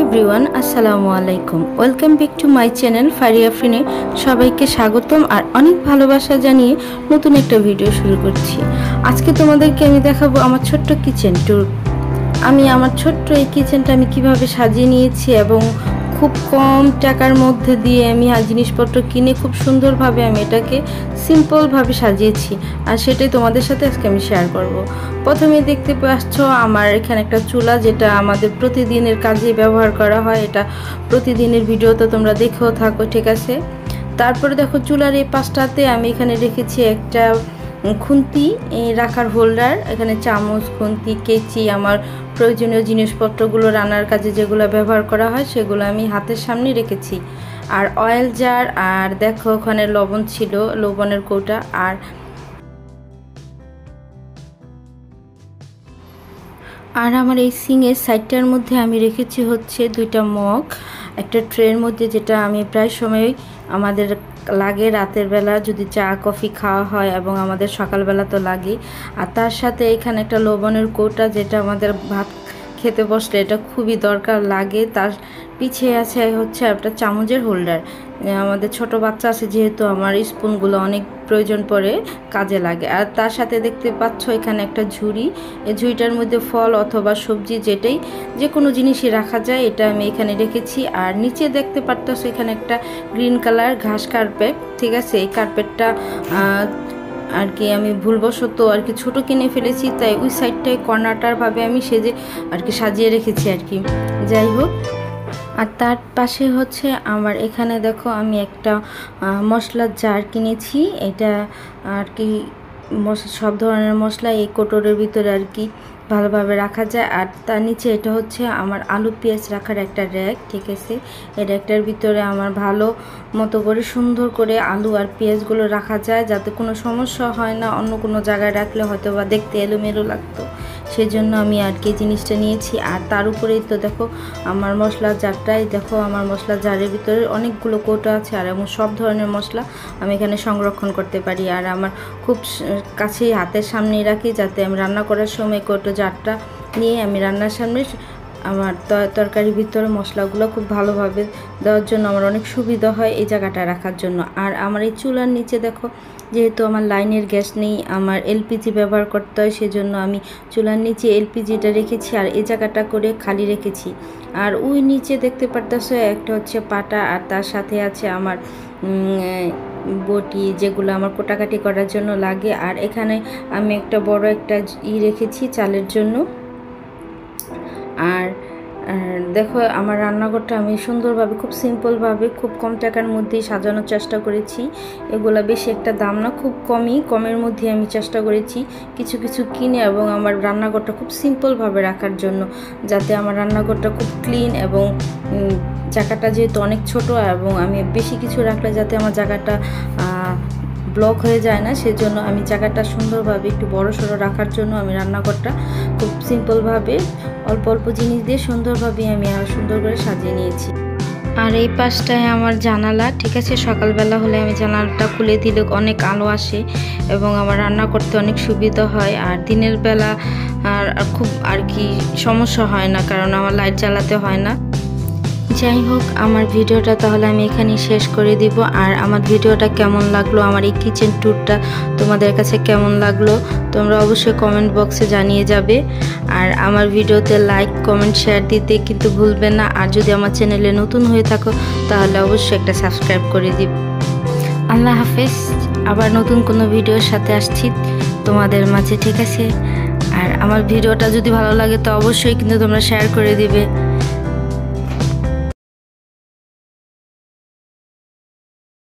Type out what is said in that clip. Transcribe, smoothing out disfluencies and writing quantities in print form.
Everyone, আসসালামু আলাইকুম। Welcome back to my channel Faria ফ্রিনে। সবাইকে স্বাগতম আর অনেক ভালোবাসা জানিয়ে নতুন একটা ভিডিও শুরু করছি। আজকে তোমাদেরকে আমি দেখাবো আমার ছোট্ট কিচেন ট্যুর। আমি আমার ছোট্ট এই কিচেনটা আমি কিভাবে সাজিয়ে নিয়েছি এবং খুব কম টাকার মধ্যে দিয়ে আমি জিনিসপত্র কিনে খুব সুন্দরভাবে আমি এটাকে সিম্পলভাবে সাজিয়েছি, আর সেটাই তোমাদের সাথে আজকে আমি শেয়ার করব। প্রথমে দেখতে পাচ্ছ আমার এখানে একটা চুলা, যেটা আমাদের প্রতিদিনের কাজে ব্যবহার করা হয়। এটা প্রতিদিনের ভিডিও তো তোমরা দেখেও থাকো, ঠিক আছে। তারপরে দেখো চুলার এই পাশটাতে আমি এখানে রেখেছি একটা খুন্তি রাখার হোল্ডার। এখানে চামচ, খুন্তি, কেচি, আমার প্রয়োজনীয় জিনিসপত্রগুলো রান্নার কাজে যেগুলো ব্যবহার করা হয় সেগুলো আমি হাতের সামনে রেখেছি। আর অয়েল জার, আর দেখো ওখানে লবণ ছিল, লবণের কৌটা। আর আমার এই সিংয়ের সাইডটার মধ্যে আমি রেখেছি হচ্ছে দুইটা মগ, একটা ট্রের মধ্যে, যেটা আমি প্রায় সময় আমাদের লাগে রাতের বেলা যদি চা কফি খাওয়া হয়, এবং আমাদের সকালবেলা তো লাগে। আর তার সাথে এখানে একটা লবণের কৌটা, যেটা আমাদের ভাত খেতে বসলে এটা খুবই দরকার লাগে। তার পিছিয়ে আছে হচ্ছে একটা চামচের হোল্ডার। আমাদের ছোট বাচ্চা আছে যেহেতু আমার স্পুনগুলো অনেক প্রয়োজন পড়ে, কাজে লাগে। আর তার সাথে দেখতে পাচ্ছ এখানে একটা ঝুড়ি। এই ঝুড়িটার মধ্যে ফল অথবা সবজি যে কোনো জিনিসই রাখা যায়, এটা আমি এখানে রেখেছি। আর নিচে দেখতে পারতেছো এখানে একটা গ্রিন কালার ঘাস কার্পেট, ঠিক আছে। এই কার্পেটটা আর কি আমি ভুলবশত আর কি ছোটো কিনে ফেলেছি, তাই ওই সাইডটায় কর্নারটার ভাবে আমি সাজিয়ে রেখেছি আর কি। যাই হোক, আর তার পাশে হচ্ছে আমার এখানে দেখো আমি একটা মশলার জার কিনেছি। এটা আর কি সব ধরনের মশলা এই কোটরের ভিতরে আর কি ভালোভাবে রাখা যায়। আর তার নিচে এটা হচ্ছে আমার আলু পেঁয়াজ রাখার একটা র্যাক, ঠিক আছে। এই র্যাকটার ভিতরে আমার ভালো মতো করে সুন্দর করে আলু আর পেঁয়াজগুলো রাখা যায়, যাতে কোনো সমস্যা হয় না। অন্য কোনো জায়গায় রাখলে হয়তো বা দেখতে এলোমেলো লাগতো, সেজন্য আমি আর কি জিনিসটা নিয়েছি। আর তার উপরেই তো দেখো আমার মশলা জারটাই, দেখো আমার মশলা জারের ভিতরে অনেকগুলো কৌটো আছে, আর এমন সব ধরনের মশলা আমি এখানে সংরক্ষণ করতে পারি। আর আমার খুব কাছেই হাতের সামনেই রাখি, যাতে আমি রান্না করার সময় কৌটো জারটা নিয়ে আমি রান্নার সামনে আমার তরকারির ভিতরে মশলাগুলো খুব ভালোভাবে দেওয়ার জন্য আমার অনেক সুবিধা হয় এই জায়গাটা রাখার জন্য। আর আমার এই চুলার নিচে দেখো, যেহেতু আমার লাইনের গ্যাস নেই, আমার এলপিজি ব্যবহার করতে হয়, সেজন্য আমি চুলার নিচে এলপিজিটা রেখেছি আর এই জায়গাটা করে খালি রেখেছি। আর ওই নিচে দেখতে পারতেছো একটা হচ্ছে পাটা, আর তার সাথে আছে আমার বটি, যেগুলো আমার কোটাকাটি করার জন্য লাগে। আর এখানে আমি একটা বড় একটা রেখেছি চালের জন্য। আর দেখো আমার রান্নাঘরটা আমি সুন্দরভাবে খুব সিম্পলভাবে খুব কম টাকার মধ্যেই সাজানোর চেষ্টা করেছি। এগুলা বেশি একটা দাম না, খুব কমের মধ্যে আমি চেষ্টা করেছি কিছু কিছু কিনে, এবং আমার রান্নাঘরটা খুব সিম্পলভাবে রাখার জন্য, যাতে আমার রান্নাঘরটা খুব ক্লিন, এবং জায়গাটা যেহেতু অনেক ছোট, এবং আমি বেশি কিছু রাখলে যাতে আমার জায়গাটা ব্লক হয়ে যায় না, সেজন্য আমি জায়গাটা সুন্দরভাবে একটু বড়সড় রাখার জন্য আমি রান্নাঘরটা খুব সিম্পলভাবে অল্প অল্প জিনিস দিয়ে সুন্দরভাবে আমি সুন্দর করে সাজিয়ে নিয়েছি। আর এই পাশটায় আমার জানালা, ঠিক আছে। সকালবেলা হলে আমি জানালাটা খুলে দিলে অনেক আলো আসে এবং আমার রান্না করতে অনেক সুবিধা হয়। আর দিনের বেলা আর খুব আর কি সমস্যা হয় না, কারণ আমার লাইট জ্বালাতে হয় না। যাই হোক, আমার ভিডিওটা তাহলে আমি এখানেই শেষ করে দিব। আর আমার ভিডিওটা কেমন লাগলো, আমার এই কিচেন ট্যুরটা তোমাদের কাছে কেমন লাগলো, তোমরা অবশ্যই কমেন্ট বক্সে জানিয়ে যাবে। আর আমার ভিডিওতে লাইক, কমেন্ট, শেয়ার দিতে কিন্তু ভুলবে না। আর যদি আমার চ্যানেলে নতুন হয়ে থাকো তাহলে অবশ্যই একটা সাবস্ক্রাইব করে দিবে। আল্লাহ হাফেজ। আবার নতুন কোনো ভিডিওর সাথে আসছি তোমাদের মাঝে, ঠিক আছে। আর আমার ভিডিওটা যদি ভালো লাগে তো অবশ্যই কিন্তু তোমরা শেয়ার করে দিবে।